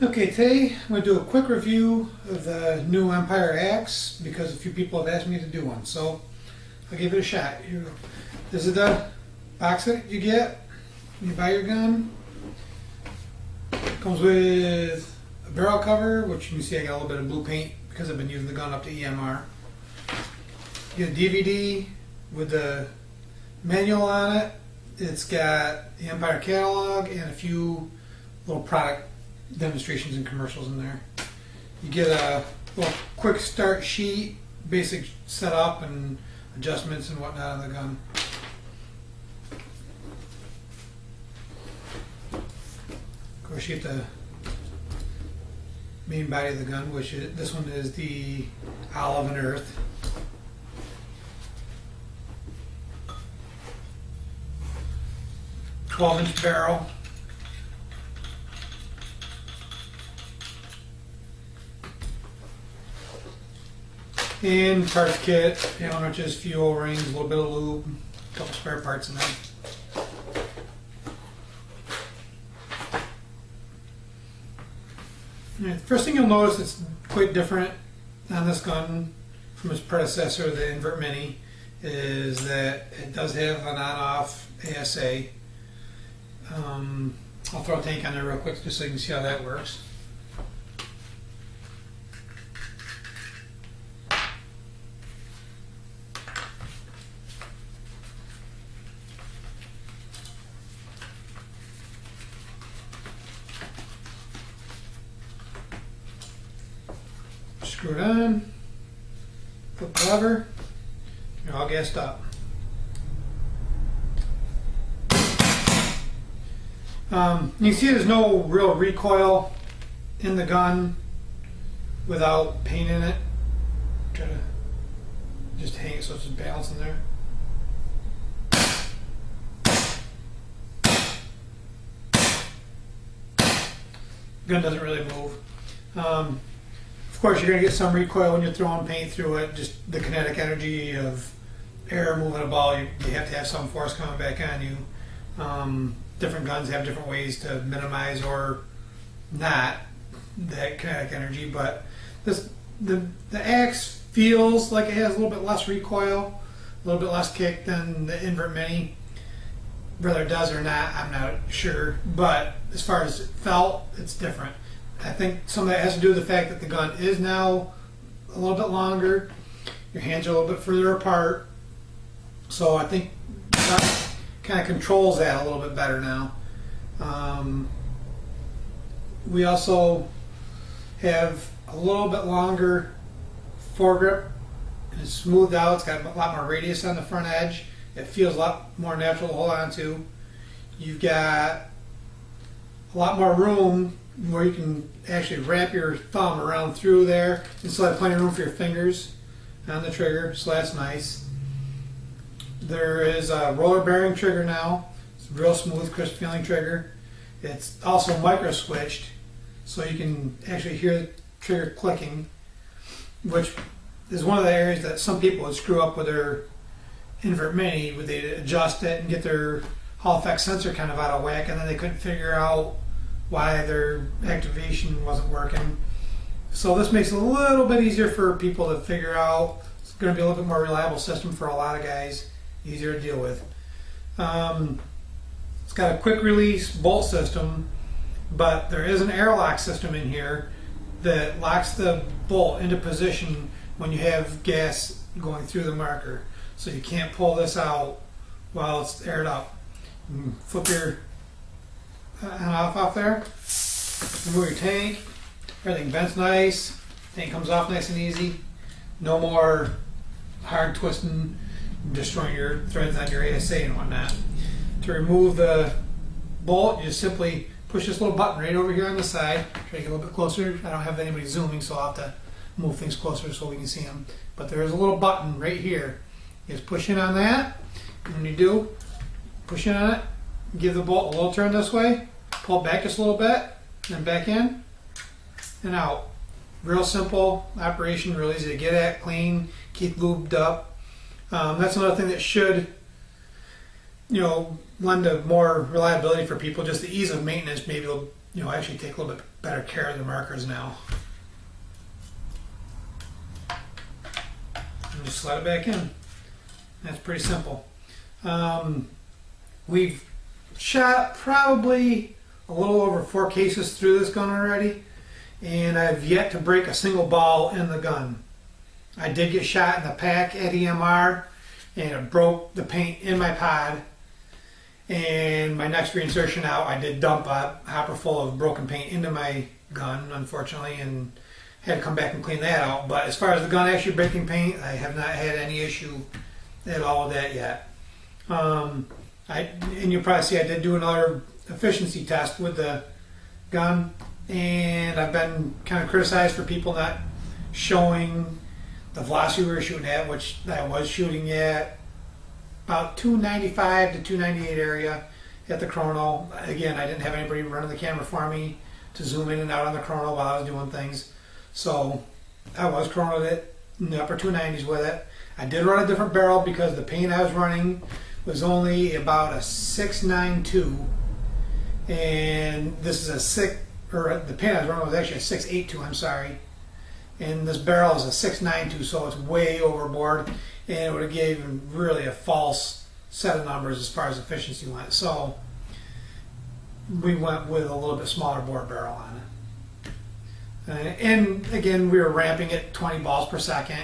Okay, today I'm going to do a quick review of the new Empire axe because a few people have asked me to do one, so I'll give it a shot. Here we go. This is the box that you get when you buy your gun. It comes with a barrel cover, which you can see I got a little bit of blue paint because I've been using the gun up to EMR. You get a DVD with the manual on it. It's got the Empire catalog and a few little product demonstrations and commercials in there. You get a little quick start sheet, basic setup and adjustments and whatnot on the gun. Of course, you get the main body of the gun, which is, this one is the Olive and Earth. "12" barrel. And parts kit, wrenches, fuel rings, a little bit of lube, a couple spare parts in there. Right, first thing you'll notice that's quite different on this gun from its predecessor, the Invert Mini, is that it does have an on-off ASA. I'll throw a tank on there real quick just so you can see how that works. Screw it on, flip the lever, you're all gassed up. You can see there's no real recoil in the gun without paint in it. Try to just hang it so it's just balanced in there. Gun doesn't really move. Of course, you're going to get some recoil when you're throwing paint through it, just the kinetic energy of air moving a ball. You have to have some force coming back on you. Different guns have different ways to minimize or not that kinetic energy, but the axe feels like it has a little bit less recoil, a little bit less kick than the Invert Mini. Whether it does or not, I'm not sure, but as far as felt, it's different. I think some of that has to do with the fact that the gun is now a little bit longer, your hands are a little bit further apart, so I think that kind of controls that a little bit better now. We also have a little bit longer foregrip. It's smoothed out, it's got a lot more radius on the front edge. It feels a lot more natural to hold on to. You've got a lot more room where you can actually wrap your thumb around through there and still have plenty of room for your fingers on the trigger, so that's nice. There is a roller bearing trigger now. It's a real smooth, crisp feeling trigger. It's also micro switched, so you can actually hear the trigger clicking, which is one of the areas that some people would screw up with their Invert Mini, where they'd adjust it and get their Hall effect sensor kind of out of whack, and then they couldn't figure out why their activation wasn't working. So this makes it a little bit easier for people to figure out. It's going to be a little bit more reliable system for a lot of guys, easier to deal with. It's got a quick release bolt system, but there is an airlock system in here that locks the bolt into position when you have gas going through the marker. So you can't pull this out while it's aired up. Flip your on off there, remove your tank, everything vents nice, tank comes off nice and easy, no more hard twisting, destroying your threads on your ASA and whatnot. To remove the bolt, you just simply push this little button right over here on the side. Try to get a little bit closer. I don't have anybody zooming, so I'll have to move things closer so we can see them. But there is a little button right here. You just push in on that, and when you do, push in on it, give the bolt a little turn this way, pull it back just a little bit, then back in and out. Real simple operation, real easy to get at, clean, keep lubed up. That's another thing that should, lend to more reliability for people. Just the ease of maintenance maybe will actually take a little bit better care of the markers now. And just slide it back in. That's pretty simple. We've shot probably a little over 4 cases through this gun already, and I've yet to break a single ball in the gun. I did get shot in the pack at EMR, and it broke the paint in my pod. And my next reinsertion out, I did dump a hopper full of broken paint into my gun, unfortunately, and had to come back and clean that out. But as far as the gun actually breaking paint, I have not had any issue at all with that yet. And you'll probably see I did do another efficiency test with the gun, and I've been kind of criticized for people not showing the velocity we were shooting at, which I was shooting at about 295 to 298 area at the chrono. Again, I didn't have anybody running the camera for me to zoom in and out on the chrono while I was doing things. So I was chronoed it in the upper 290s with it. I did run a different barrel because the paint I was running was only about a 692, and this is the paint I was running was actually a 682, I'm sorry. And this barrel is a 692, so it's way overboard, and it would have given really a false set of numbers as far as efficiency went. So we went with a little bit smaller bore barrel on it. And again, we were ramping it 20 balls per second,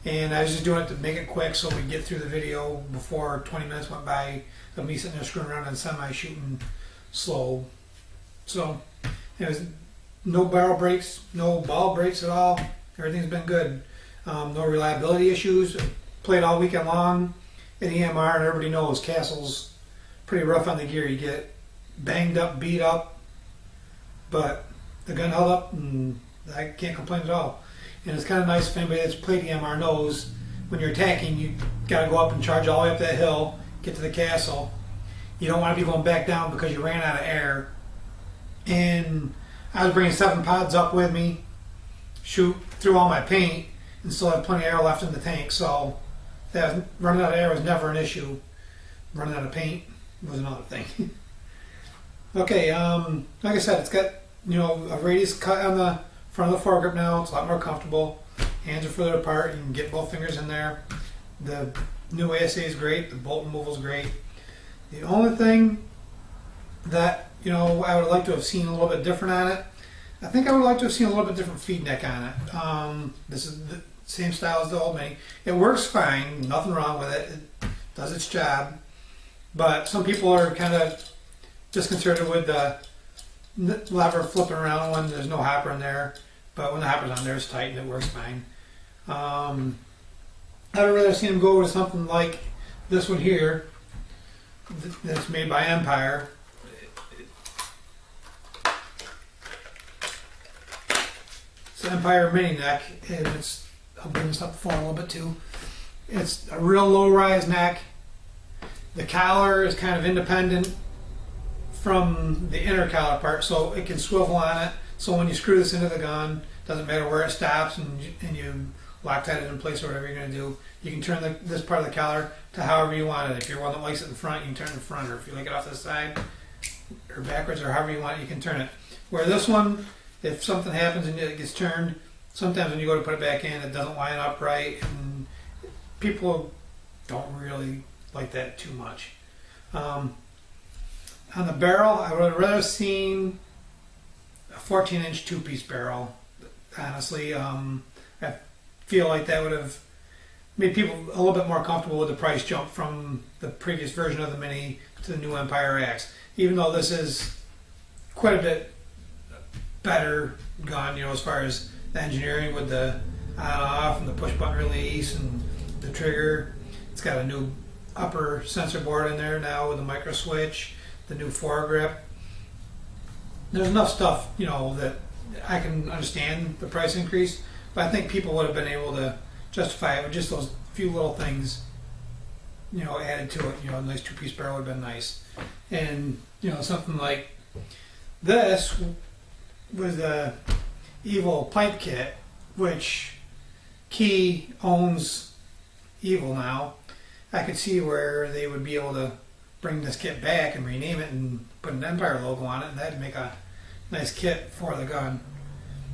and I was just doing it to make it quick so we'd get through the video before 20 minutes went by of me sitting there screwing around and semi-shooting slow. So it was no barrel breaks, no ball breaks at all. Everything's been good. No reliability issues. Played all weekend long at EMR, and everybody knows Castle's pretty rough on the gear. You get banged up, beat up, but the gun held up, and I can't complain at all. And it's kind of nice if anybody that's played EMR knows when you're attacking, you got to go up and charge all the way up that hill, get to the castle. You don't want to be going back down because you ran out of air. And I was bringing 7 pods up with me, shoot through all my paint, and still have plenty of air left in the tank. So running out of air was never an issue. Running out of paint was another thing. Okay, like I said, it's got a radius cut on the front of the foregrip now. It's a lot more comfortable. Hands are further apart. You can get both fingers in there. The new ASA is great. The bolt removal is great. The only thing that I would like to have seen a little bit different on it, I think I would like to have seen a little bit different feed neck on it. This is the same style as the old Mini. It works fine, nothing wrong with it. It does its job. But some people are kind of disconcerted with the lever flipping around when there's no hopper in there. But when the hopper's on there, it's tight and it works fine. I would rather see them go with something like this one here that's made by Empire. It's an Empire mini neck, and I'll bring this up the phone a little bit too. It's a real low rise neck. The collar is kind of independent from the inner collar part, so it can swivel on it. So when you screw this into the gun, doesn't matter where it stops, and you Loctite it in place or whatever you're going to do, you can turn this part of the collar to however you want it. If you're one that likes it in front, you can turn it in front, or if you like it off the side or backwards, or however you want it, you can turn it. Where this one, if something happens and it gets turned, sometimes when you go to put it back in, it doesn't line up right, and people don't really like that too much. On the barrel, I would have rather seen a 14-inch two-piece barrel. Honestly, I feel like that would have made people a little bit more comfortable with the price jump from the previous version of the Mini to the new Empire X. Even though this is quite a bit better gun, as far as the engineering with the on-off and the push-button release and the trigger. It's got a new upper sensor board in there now with a micro switch, the new foregrip. There's enough stuff, that I can understand the price increase, but I think people would have been able to justify it with just those few little things, added to it. A nice two-piece barrel would have been nice. And, something like this with the Evil pipe kit, which Key owns Evil now. I could see where they would be able to bring this kit back and rename it and put an Empire logo on it, and that'd make a nice kit for the gun.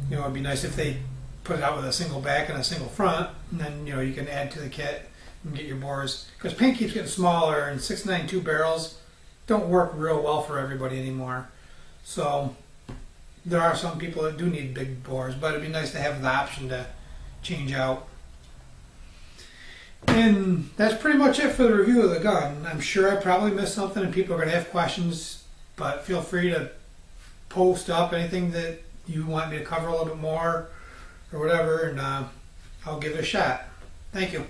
You know, it'd be nice if they put it out with a single back and a single front, and then you know you can add to the kit and get your bores. Because paint keeps getting smaller, and 692 barrels don't work real well for everybody anymore. So there are some people that do need big bores, but it'd be nice to have the option to change out. And that's pretty much it for the review of the gun. I'm sure I probably missed something and people are going to have questions, but feel free to post up anything that you want me to cover a little bit more or whatever, and I'll give it a shot. Thank you.